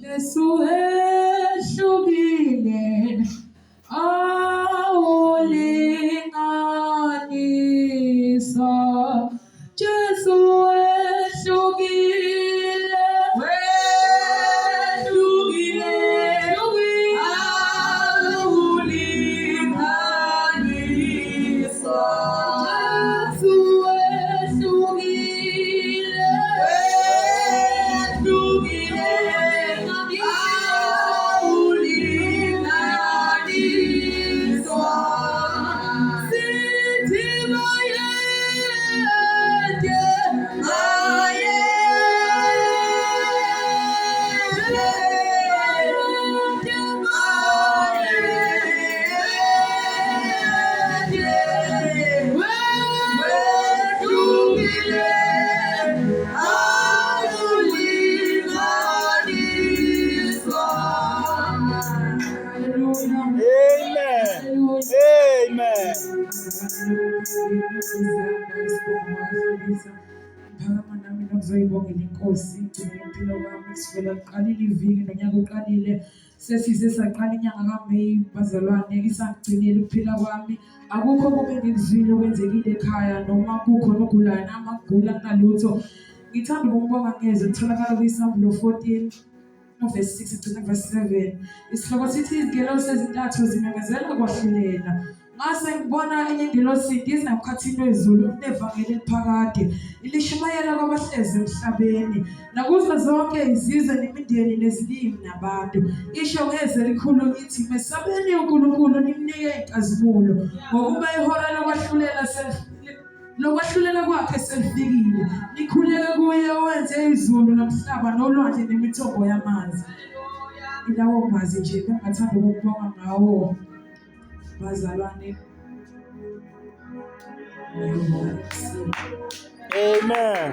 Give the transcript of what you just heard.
Jesu ehlukile awulinganisa. Jesu ehlukile awulinganisa. Jesu ehlukile awulinganiswa. Sithi mayede, Ngizoyibongela inkosi igcine impilo kwami kusukela kuqalile iviki nonyaka uqalile sesize saqala inyanga kaMeyi bazalwane isangigcinile ukuphila kwami. Akukho okubi engikuzwile okwenzekile ekhaya noma kukhona ogulayo noma kugula kunalutho. Ngithanda ukubonga ngezwe kutholakala kwiSambulo 14 verse 6 igcina verse 7. Isihloko sithi izingelosi ezintathu zimemezela kwahlulela. Ngase ngibona enye ingelosi iza emkhathini wezulu kunevangeli eliphakade ilishumayela kwabahlezi emhlabeni nakuzo zonke izizwe nemindeni nezilimi nabantu. Isho ngezwi elikhulu lithi mesabeni uNkulunkulu nimnike inkazimulo ngokuba ihora lokwahlulela kwakhe selifikile. Nikhuleke kuye owenze izulu nomhlaba nolwandle nemithombo yamanzi. Ilawo mazi nje bengathanda ukubonga ngawo bazalwane. Amen.